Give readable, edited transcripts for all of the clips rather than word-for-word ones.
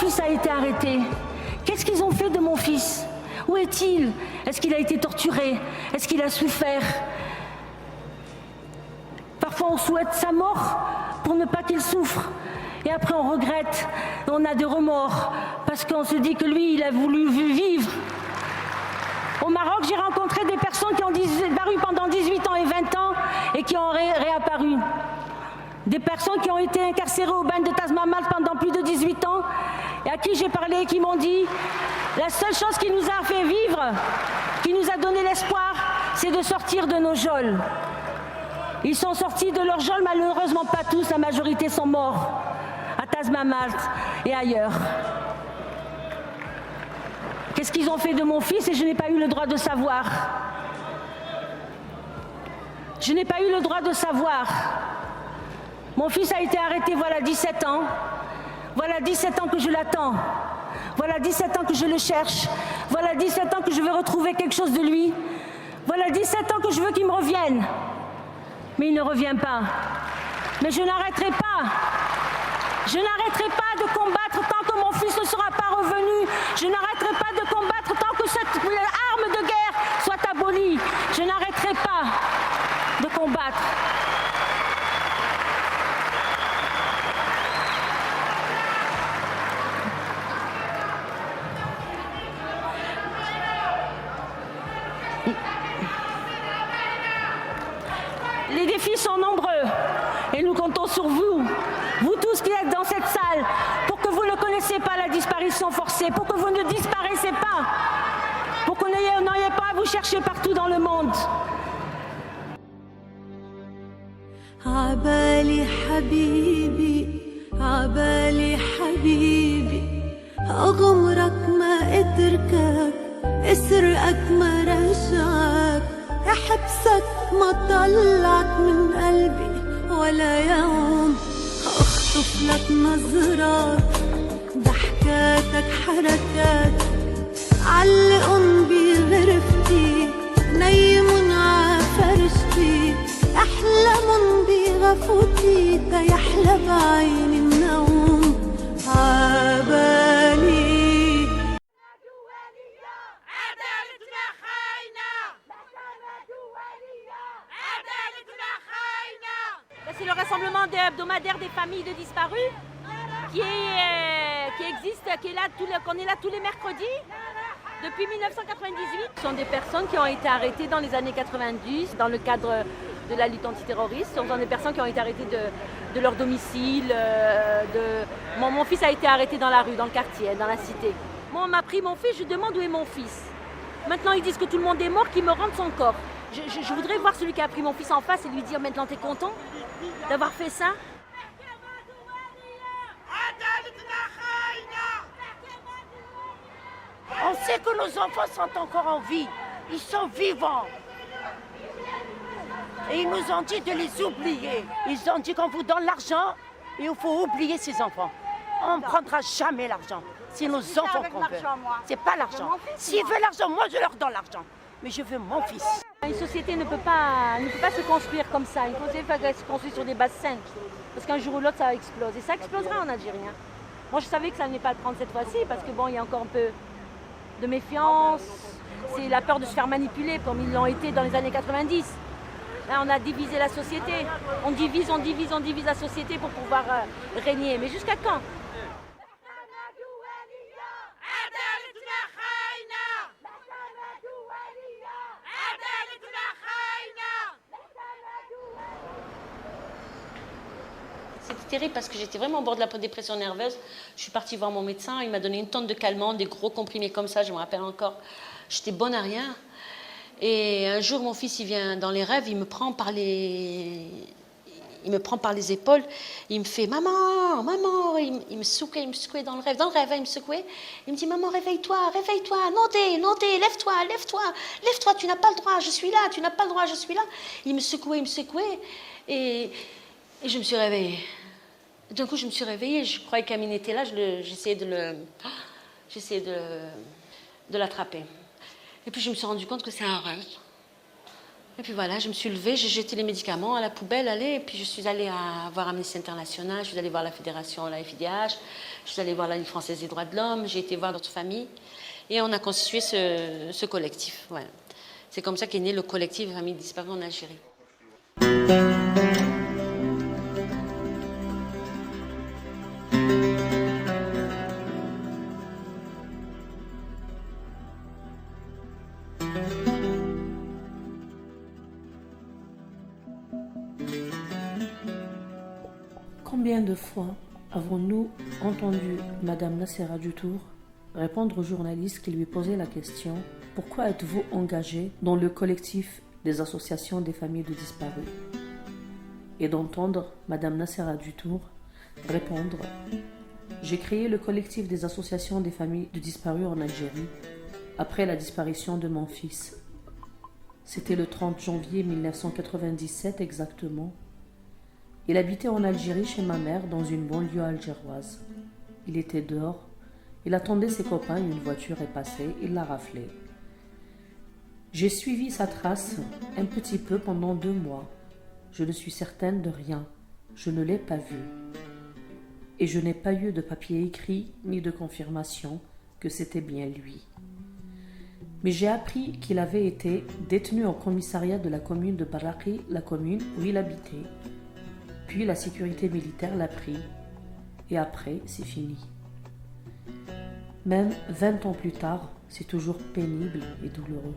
fils a été arrêté? Qu'est-ce qu'ils ont fait de mon fils? Où est-il? Est-ce qu'il a été torturé? Est-ce qu'il a souffert? Parfois on souhaite sa mort pour ne pas qu'il souffre. Et après on regrette, on a des remords parce qu'on se dit que lui, il a voulu vivre. Au Maroc, j'ai rencontré des personnes qui ont disparu pendant 18 ans et 20 ans et qui ont réapparu. Des personnes qui ont été incarcérées au bain de Taj Mahal pendant plus de 18 ans et à qui j'ai parlé et qui m'ont dit la seule chose qui nous a fait vivre, qui nous a donné l'espoir, c'est de sortir de nos geôles. Ils sont sortis de leur geôle, malheureusement pas tous, la majorité sont morts à Taj Mahal et ailleurs. Qu'est-ce qu'ils ont fait de mon fils et je n'ai pas eu le droit de savoir. Je n'ai pas eu le droit de savoir. Mon fils a été arrêté, voilà 17 ans. Voilà 17 ans que je l'attends. Voilà 17 ans que je le cherche. Voilà 17 ans que je veux retrouver quelque chose de lui. Voilà 17 ans que je veux qu'il me revienne. Mais il ne revient pas. Mais je n'arrêterai pas. Je n'arrêterai pas de combattre tant que mon fils ne sera pas revenu. Je n'arrêterai pas de combattre tant que cette arme de guerre soit abolie. Je n'arrêterai pas de combattre. Les défis sont nombreux et nous comptons sur vous, vous tous qui êtes dans cette salle, pour que vous ne connaissiez pas la disparition forcée, pour que vous ne disparaissez pas, pour que vous n'ayez pas à vous chercher partout dans le monde. عبالي حبيبي عبالي حبيبي أغمرك ما أتركك أسرقك ما رجعك أحبسك ما طلعك من قلبي ولا يوم أخطف لك نظرات ضحكاتك حركات علقن بغرفتي نيمن عفرشتي أحلمن بغفوتي تيحلى بعيني النوم عبالي. C'est le rassemblement hebdomadaire des familles de disparus qui existe, qu'on est là tous les mercredis depuis 1998. Ce sont des personnes qui ont été arrêtées dans les années 90 dans le cadre de la lutte antiterroriste. Ce sont des personnes qui ont été arrêtées de leur domicile. Mon fils a été arrêté dans la rue, dans le quartier, dans la cité. Moi, on m'a pris mon fils, je demande où est mon fils. Maintenant, ils disent que tout le monde est mort, qu'ils me rendent son corps. Je voudrais voir celui qui a pris mon fils en face et lui dire maintenant t'es content d'avoir fait ça? On sait que nos enfants sont encore en vie, ils sont vivants. Et ils nous ont dit de les oublier. Ils ont dit qu'on vous donne l'argent et il faut oublier ces enfants. On ne prendra jamais l'argent. C'est nos enfants qu'on veut. C'est pas l'argent. S'ils veulent l'argent, moi je leur donne l'argent. Mais je veux mon fils. Une société ne peut pas se construire comme ça. Une société va se construire sur des bases saines. Parce qu'un jour ou l'autre, ça explose. Et ça explosera en Algérie. Moi, je savais que ça n'allait pas le prendre cette fois-ci parce que bon, il y a encore un peu de méfiance. C'est la peur de se faire manipuler comme ils l'ont été dans les années 90. Là, on a divisé la société. On divise la société pour pouvoir régner. Mais jusqu'à quand? C'était terrible parce que j'étais vraiment au bord de la dépression nerveuse. Je suis partie voir mon médecin, il m'a donné une tonne de calmants, des gros comprimés comme ça, je me rappelle encore. J'étais bonne à rien. Et un jour, mon fils, il vient dans les rêves, il me prend par les épaules, il me fait « Maman, maman !» Il me secouait dans le rêve. Dans le rêve, il me secouait. Il me dit « Maman, réveille-toi, non, lève-toi, tu n'as pas le droit, je suis là, tu n'as pas le droit, je suis là. » Il me secouait, et je me suis réveillée. D'un coup, je me suis réveillée, je croyais qu'Amine était là, j'essayais de l'attraper. Et puis, je me suis rendu compte que c'est un rêve. Et puis voilà, je me suis levée, j'ai jeté les médicaments à la poubelle, allez, et puis je suis allée voir Amnesty International, je suis allée voir la fédération, la FIDH, je suis allée voir la Ligue française des droits de l'homme, j'ai été voir d'autres familles, et on a constitué ce collectif. Voilà. C'est comme ça qu'est né le collectif des familles disparues en Algérie. Combien de fois avons-nous entendu Madame Nassera Dutour répondre aux journalistes qui lui posaient la question « Pourquoi êtes-vous engagé dans le collectif des associations des familles de disparus ?» et d'entendre Madame Nassera Dutour répondre « J'ai créé le collectif des associations des familles de disparus en Algérie après la disparition de mon fils. C'était le 30 janvier 1997 exactement. Il habitait en Algérie chez ma mère dans une banlieue algéroise. Il était dehors, il attendait ses copains, une voiture est passée, il l'a raflé. J'ai suivi sa trace un petit peu pendant 2 mois. Je ne suis certaine de rien, je ne l'ai pas vu. Et je n'ai pas eu de papier écrit ni de confirmation que c'était bien lui. Mais j'ai appris qu'il avait été détenu au commissariat de la commune de Barraqi, la commune où il habitait. Puis la sécurité militaire l'a pris. Et après, c'est fini. Même 20 ans plus tard, c'est toujours pénible et douloureux.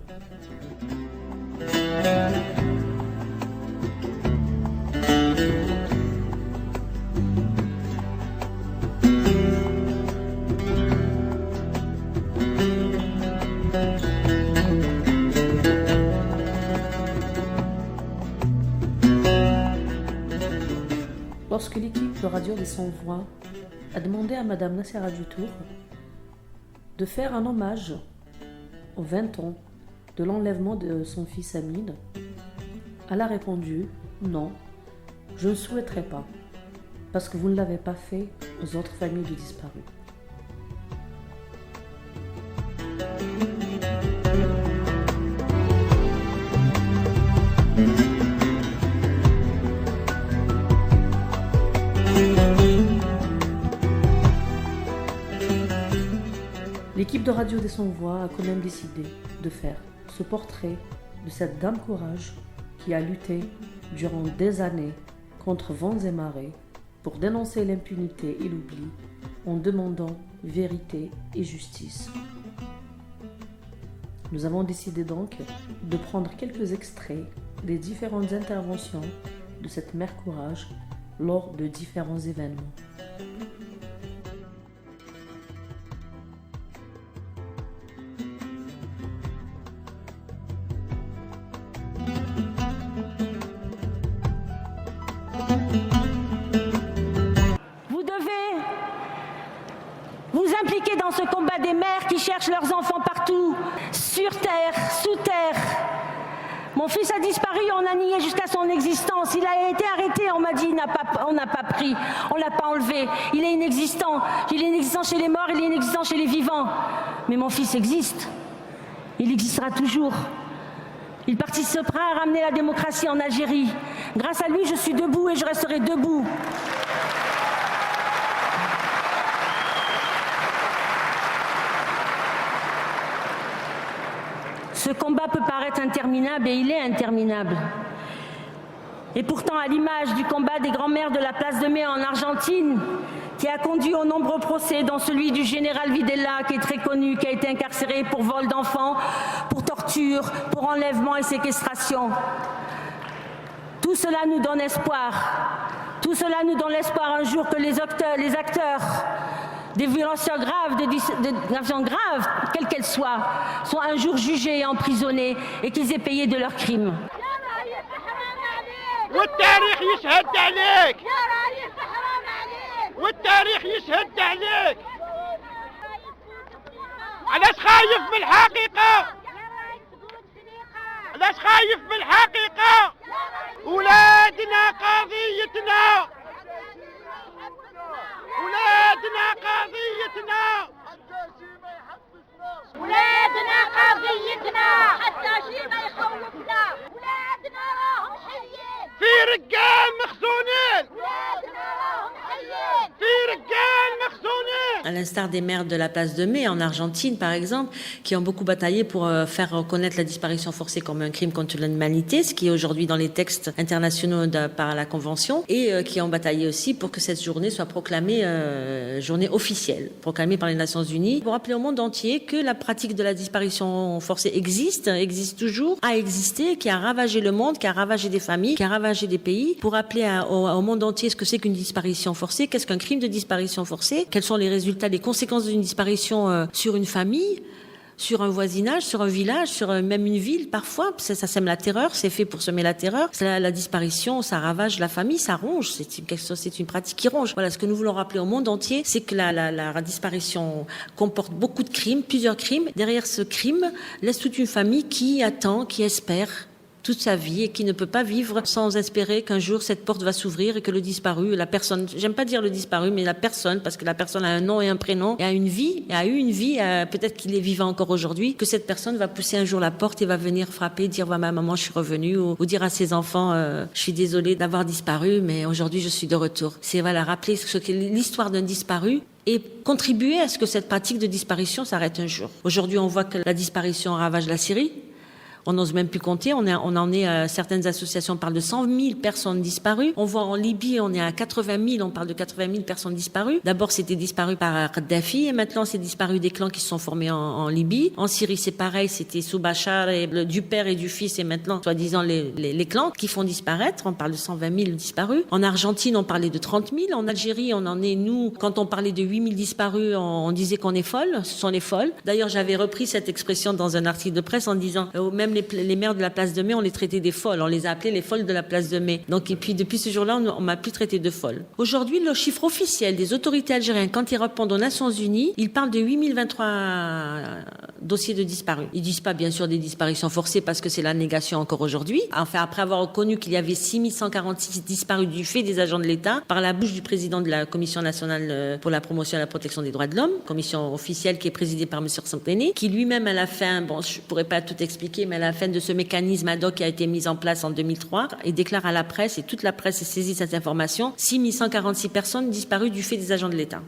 Lorsque l'équipe de Radio des Sans-Voix a demandé à Madame Nassera Dutour de faire un hommage aux 20 ans de l'enlèvement de son fils Amine, elle a répondu « Non, je ne souhaiterais pas, parce que vous ne l'avez pas fait aux autres familles de disparus. » L'équipe de Radio des Sans-Voix a quand même décidé de faire ce portrait de cette dame courage qui a lutté durant des années contre vents et marées pour dénoncer l'impunité et l'oubli en demandant vérité et justice. Nous avons décidé donc de prendre quelques extraits des différentes interventions de cette mère courage lors de différents événements. Impliqués dans ce combat des mères qui cherchent leurs enfants partout, sur terre, sous terre. Mon fils a disparu, on a nié jusqu'à son existence. Il a été arrêté, on m'a dit, on n'a pas pris, on l'a pas enlevé. Il est inexistant. Il est inexistant chez les morts, il est inexistant chez les vivants. Mais mon fils existe. Il existera toujours. Il participera à ramener la démocratie en Algérie. Grâce à lui, je suis debout et je resterai debout. Ce combat peut paraître interminable et il est interminable. Et pourtant, à l'image du combat des grands-mères de la place de Mai en Argentine, qui a conduit aux nombreux procès, dont celui du général Videla, qui est très connu, qui a été incarcéré pour vol d'enfants, pour torture, pour enlèvement et séquestration. Tout cela nous donne espoir. Tout cela nous donne l'espoir un jour que les acteurs des violations graves, quelles qu'elles soient un jour jugés et emprisonnés et qu'ils aient payé de leurs crimes. والتاريخ يشهد عليك والتاريخ يشهد عليك علاش خايف من الحقيقة علاش خايف من الحقيقة ولادنا قضيتنا ولادنا قضيتنا ولادنا قضيتنا حتى شي ما يخوفنا À l'instar des maires de la place de Mai en Argentine, par exemple, qui ont beaucoup bataillé pour faire reconnaître la disparition forcée comme un crime contre l'humanité, ce qui est aujourd'hui dans les textes internationaux par la Convention, et qui ont bataillé aussi pour que cette journée soit proclamée journée officielle, proclamée par les Nations Unies, pour rappeler au monde entier que la pratique de la disparition forcée existe toujours, a existé, qui a ravagé le monde, qui a ravagé des familles, qui a ravagé des pays, pour rappeler au monde entier ce que c'est qu'une disparition forcée, qu'est-ce qu'un crime de disparition forcée, quels sont les résultats, les conséquences d'une disparition sur une famille, sur un voisinage, sur un village, sur même une ville parfois. Ça sème la terreur, c'est fait pour semer la terreur. La disparition, ça ravage la famille, ça ronge, c'est une pratique qui ronge. Voilà, ce que nous voulons rappeler au monde entier, c'est que la disparition comporte beaucoup de crimes, plusieurs crimes. Derrière ce crime, laisse toute une famille qui attend, qui espère toute sa vie et qui ne peut pas vivre sans espérer qu'un jour cette porte va s'ouvrir et que le disparu, la personne, j'aime pas dire le disparu, mais la personne, parce que la personne a un nom et un prénom, et a eu une vie, peut-être qu'il est vivant encore aujourd'hui, que cette personne va pousser un jour la porte et va venir frapper, dire ma maman, je suis revenue, ou dire à ses enfants, je suis désolée d'avoir disparu, mais aujourd'hui je suis de retour. C'est rappeler ce qu'est l'histoire d'un disparu et contribuer à ce que cette pratique de disparition s'arrête un jour. Aujourd'hui, on voit que la disparition ravage la Syrie. On n'ose même plus compter. On en est, certaines associations parlent de 100 000 personnes disparues. On voit en Libye, on est à 80 000, on parle de 80 000 personnes disparues. D'abord, c'était disparu par Kadhafi et maintenant, c'est disparu des clans qui se sont formés en Libye. En Syrie, c'est pareil, c'était sous Bachar du père et du fils et maintenant, soi-disant, les clans qui font disparaître. On parle de 120 000 disparus. En Argentine, on parlait de 30 000. En Algérie, on en est, nous, quand on parlait de 8 000 disparus, on disait qu'on est folles. Ce sont les folles. D'ailleurs, j'avais repris cette expression dans un article de presse en disant, même les maires de la place de Mai, on les traitait des folles. On les a appelés les folles de la place de Mai. Donc, et puis, depuis ce jour-là, on m'a plus traité de folles. Aujourd'hui, le chiffre officiel des autorités algériennes, quand ils répondent aux Nations Unies, ils parlent de 8023 dossiers de disparus. Ils disent pas, bien sûr, des disparitions forcées parce que c'est la négation encore aujourd'hui. Enfin, après avoir reconnu qu'il y avait 6146 disparus du fait des agents de l'État par la bouche du président de la Commission nationale pour la promotion et la protection des droits de l'homme, commission officielle qui est présidée par M. Santene, qui lui-même, à la fin, bon, je pourrais pas tout expliquer, mais à la fin de ce mécanisme ad hoc qui a été mis en place en 2003 et déclare à la presse, et toute la presse est saisie de cette information, 6146 personnes disparues du fait des agents de l'État.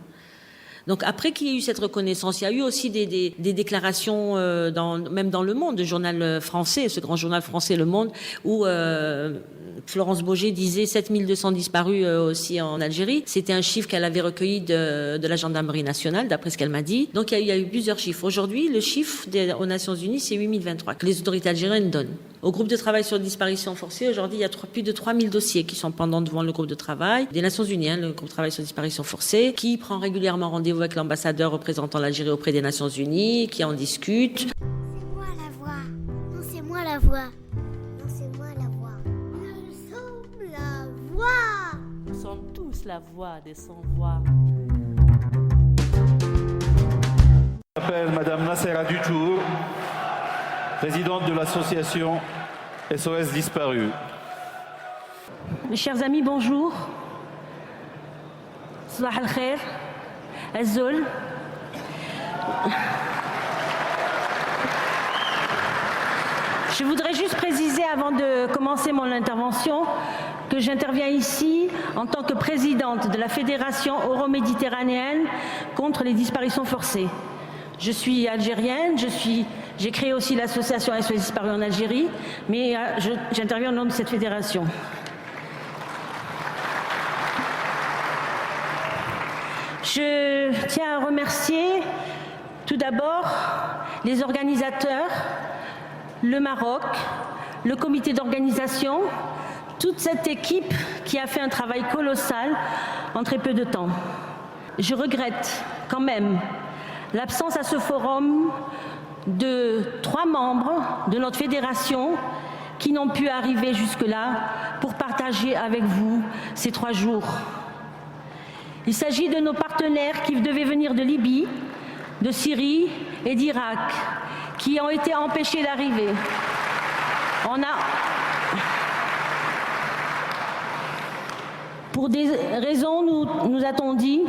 Donc après qu'il y ait eu cette reconnaissance, il y a eu aussi des déclarations même dans Le Monde, le journal français, ce grand journal français Le Monde, où Florence Baugé disait 7200 disparus aussi en Algérie. C'était un chiffre qu'elle avait recueilli de la gendarmerie nationale, d'après ce qu'elle m'a dit. Donc il y a eu plusieurs chiffres. Aujourd'hui, le chiffre aux Nations Unies, c'est 8023 que les autorités algériennes donnent. Au groupe de travail sur la disparition forcée, aujourd'hui, il y a plus de 3000 dossiers qui sont pendants devant le groupe de travail des Nations Unies, le groupe de travail sur la disparition forcée, qui prend régulièrement rendez-vous avec l'ambassadeur représentant l'Algérie auprès des Nations Unies, qui en discute. C'est moi la voix. Non, c'est moi la voix. Non, c'est moi la voix. Nous sommes la voix. Nous sommes tous la voix des sans-voix. Je m'appelle Madame Nassera Dutour, présidente de l'association SOS Disparus. Mes chers amis, bonjour. Sabah al-khair. Azul. Je voudrais juste préciser avant de commencer mon intervention que j'interviens ici en tant que présidente de la Fédération euro-méditerranéenne contre les disparitions forcées. Je suis algérienne, j'ai créé aussi l'association SOS Disparus en Algérie, mais j'interviens au nom de cette fédération. Je tiens à remercier tout d'abord les organisateurs, le Maroc, le comité d'organisation, toute cette équipe qui a fait un travail colossal en très peu de temps. Je regrette quand même l'absence à ce forum de 3 membres de notre fédération qui n'ont pu arriver jusque-là pour partager avec vous ces 3 jours. Il s'agit de nos partenaires qui devaient venir de Libye, de Syrie et d'Irak, qui ont été empêchés d'arriver. Pour des raisons, nous a-t-on dit,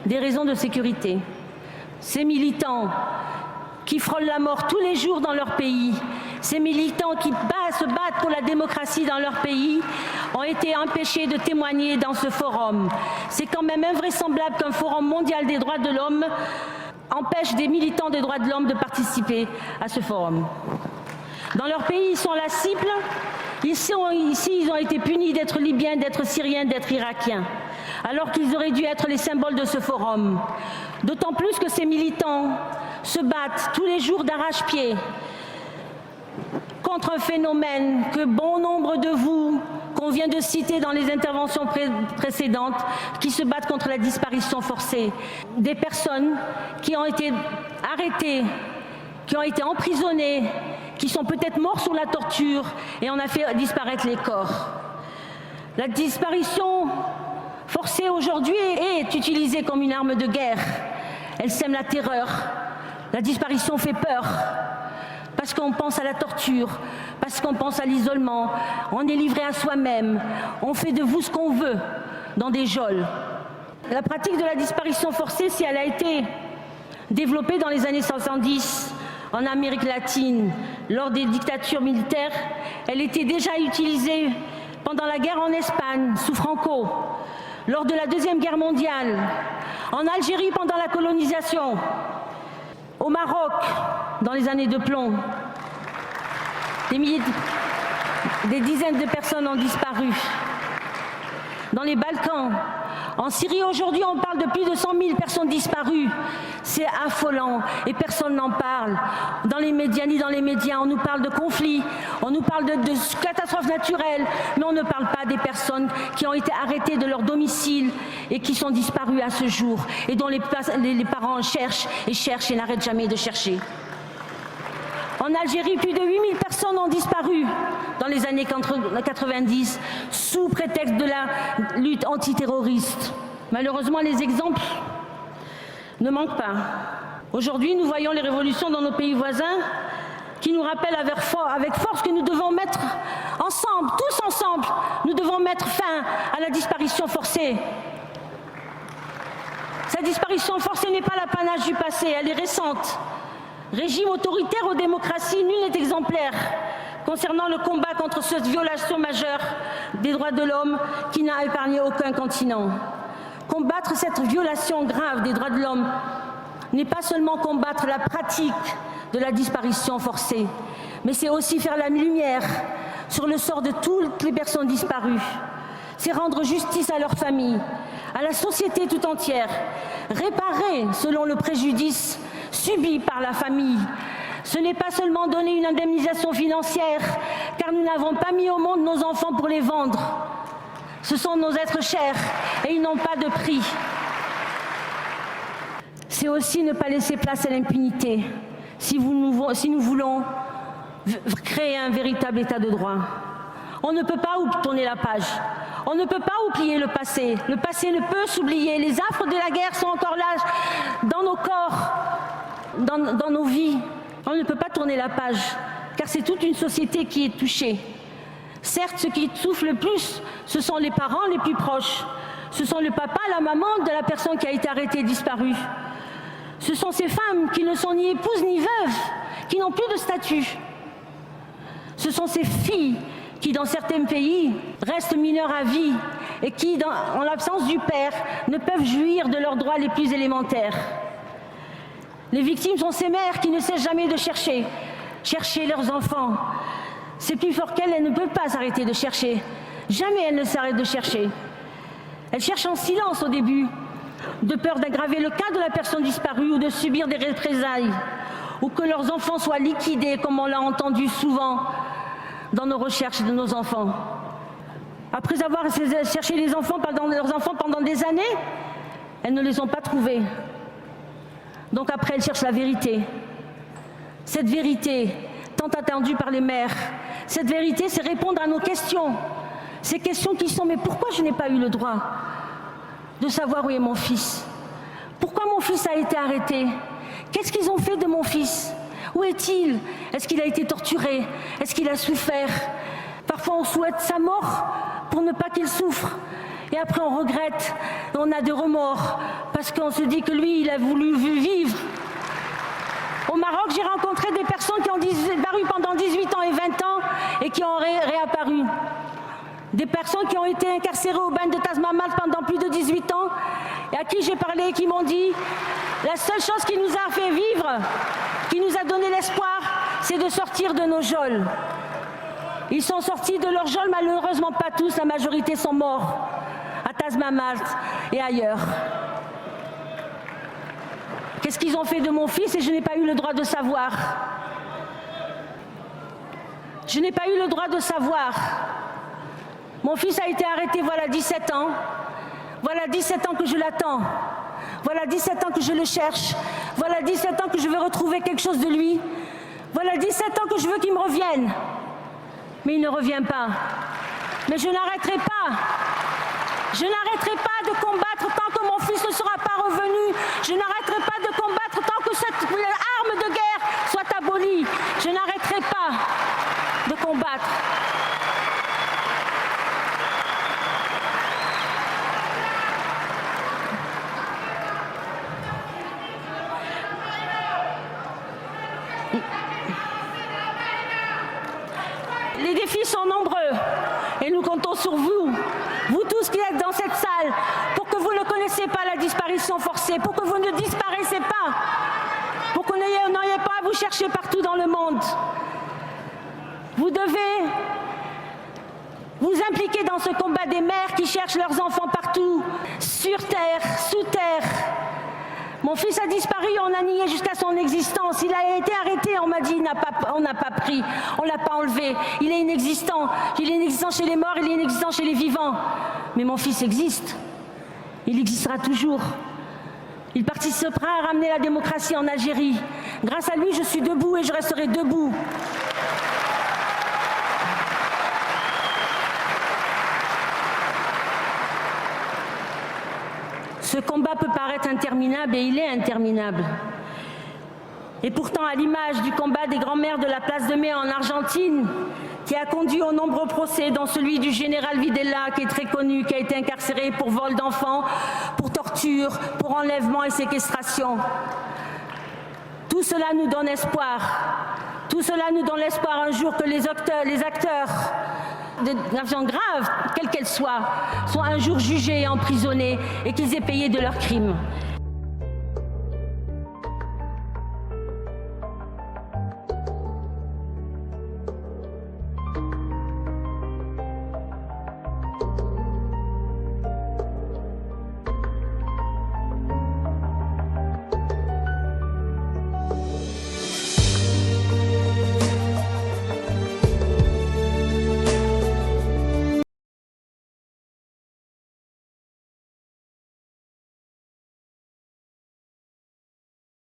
des raisons de sécurité. Ces militants qui frôlent la mort tous les jours dans leur pays, Ces militants qui se battent pour la démocratie dans leur pays ont été empêchés de témoigner dans ce forum. C'est quand même invraisemblable qu'un forum mondial des droits de l'homme empêche des militants des droits de l'homme de participer à ce forum. Dans leur pays, ils sont la cible. Ici, ils ont été punis d'être libyens, d'être syriens, d'être irakiens, alors qu'ils auraient dû être les symboles de ce forum. D'autant plus que ces militants se battent tous les jours d'arrache-pied contre un phénomène que bon nombre de vous, qu'on vient de citer dans les interventions précédentes, qui se battent contre la disparition forcée. Des personnes qui ont été arrêtées, qui ont été emprisonnées, qui sont peut-être morts sous la torture, et on a fait disparaître les corps. La disparition forcée aujourd'hui est utilisée comme une arme de guerre. Elle sème la terreur. La disparition fait peur. Parce qu'on pense à la torture, parce qu'on pense à l'isolement, on est livré à soi-même, on fait de vous ce qu'on veut dans des geôles. La pratique de la disparition forcée, si elle a été développée dans les années 70 en Amérique latine, lors des dictatures militaires, elle était déjà utilisée pendant la guerre en Espagne, sous Franco, lors de la Deuxième Guerre mondiale, en Algérie pendant la colonisation, au Maroc, dans les années de plomb. Des dizaines de personnes ont disparu. Dans les Balkans, en Syrie aujourd'hui, on parle de plus de 100 000 personnes disparues. C'est affolant et personne n'en parle. Dans les médias, ni dans les médias, on nous parle de conflits, on nous parle de catastrophes naturelles, mais on ne parle pas des personnes qui ont été arrêtées de leur domicile et qui sont disparues à ce jour et dont les parents cherchent et n'arrêtent jamais de chercher. En Algérie, plus de 8000 personnes ont disparu dans les années 90 sous prétexte de la lutte antiterroriste. Malheureusement, les exemples ne manquent pas. Aujourd'hui, nous voyons les révolutions dans nos pays voisins qui nous rappellent avec force que nous devons mettre ensemble, tous ensemble, nous devons mettre fin à la disparition forcée. Cette disparition forcée n'est pas l'apanage du passé, elle est récente. Régime autoritaire aux démocraties, nul n'est exemplaire concernant le combat contre cette violation majeure des droits de l'homme qui n'a épargné aucun continent. Combattre cette violation grave des droits de l'homme n'est pas seulement combattre la pratique de la disparition forcée, mais c'est aussi faire la lumière sur le sort de toutes les personnes disparues. C'est rendre justice à leurs familles, à la société tout entière, réparer selon le préjudice subi par la famille. Ce n'est pas seulement donner une indemnisation financière, car nous n'avons pas mis au monde nos enfants pour les vendre. Ce sont nos êtres chers et ils n'ont pas de prix. C'est aussi ne pas laisser place à l'impunité si nous voulons créer un véritable état de droit. On ne peut pas tourner la page. On ne peut pas oublier le passé. Le passé ne peut s'oublier. Les affres de la guerre sont encore là dans nos corps, dans nos vies. On ne peut pas tourner la page, car c'est toute une société qui est touchée. Certes, ceux qui souffrent le plus, ce sont les parents les plus proches. Ce sont le papa, la maman de la personne qui a été arrêtée, disparue. Ce sont ces femmes qui ne sont ni épouses ni veuves, qui n'ont plus de statut. Ce sont ces filles qui, dans certains pays, restent mineures à vie et qui, en l'absence du père, ne peuvent jouir de leurs droits les plus élémentaires. Les victimes sont ces mères qui ne cessent jamais de chercher leurs enfants. C'est plus fort qu'elles, elles ne peuvent pas s'arrêter de chercher. Jamais elles ne s'arrêtent de chercher. Elles cherchent en silence au début, de peur d'aggraver le cas de la personne disparue ou de subir des représailles, ou que leurs enfants soient liquidés, comme on l'a entendu souvent dans nos recherches de nos enfants. Après avoir cherché leurs enfants pendant des années, elles ne les ont pas trouvés. Donc après, elles cherchent la vérité. Cette vérité, tant attendue par les mères, cette vérité, c'est répondre à nos questions. Ces questions qui sont, mais pourquoi je n'ai pas eu le droit de savoir où est mon fils? Pourquoi mon fils a été arrêté? Qu'est-ce qu'ils ont fait de mon fils? Où est-il? Est-ce qu'il a été torturé? Est-ce qu'il a souffert? Parfois on souhaite sa mort pour ne pas qu'il souffre. Et après on regrette, on a des remords, parce qu'on se dit que lui, il a voulu vivre. Au Maroc, j'ai rencontré des personnes qui ont disparu pendant pendant 18 ans et 20 ans et qui ont réapparu. Des personnes qui ont été incarcérées au bain de Tasmamart pendant plus de 18 ans et à qui j'ai parlé et qui m'ont dit la seule chose qui nous a fait vivre, qui nous a donné l'espoir, c'est de sortir de nos geôles. Ils sont sortis de leurs geôles, malheureusement pas tous, la majorité sont morts à Tasmamart et ailleurs. Qu'est-ce qu'ils ont fait de mon fils et je n'ai pas eu le droit de savoir. Je n'ai pas eu le droit de savoir. Mon fils a été arrêté, voilà 17 ans. Voilà 17 ans que je l'attends. Voilà 17 ans que je le cherche. Voilà 17 ans que je veux retrouver quelque chose de lui. Voilà 17 ans que je veux qu'il me revienne. Mais il ne revient pas. Mais je n'arrêterai pas. Je n'arrêterai pas de combattre tant que mon fils ne sera pas revenu. Je n'arrêterai pas de combattre tant que cette arme de guerre soit abolie. Je n'arrêterai pas de combattre. Les défis sont nombreux et nous comptons sur vous, vous tous qui êtes dans cette salle, pour que vous ne connaissiez pas la disparition forcée, pour que vous ne disparaissez pas, pour que vous n'ayez pas à vous chercher partout dans le monde. Vous devez vous impliquer dans ce combat des mères qui cherchent leurs enfants partout, sur terre, sous terre. Mon fils a disparu, on a nié jusqu'à son existence. Il a été arrêté, on m'a dit, on n'a pas pris, on ne l'a pas enlevé. Il est inexistant. Il est inexistant chez les morts, il est inexistant chez les vivants. Mais mon fils existe. Il existera toujours. Il participera à ramener la démocratie en Algérie. Grâce à lui, je suis debout et je resterai debout. Ce combat peut paraître interminable et il est interminable. Et pourtant, à l'image du combat des grands-mères de la place de Mai en Argentine, qui a conduit aux nombreux procès, dont celui du général Videla, qui est très connu, qui a été incarcéré pour vol d'enfants, pour torture, pour enlèvement et séquestration. Tout cela nous donne espoir. Tout cela nous donne l'espoir un jour que les acteurs d'infractions graves, quelles qu'elles soient un jour jugés et emprisonnés et qu'ils aient payé de leurs crimes.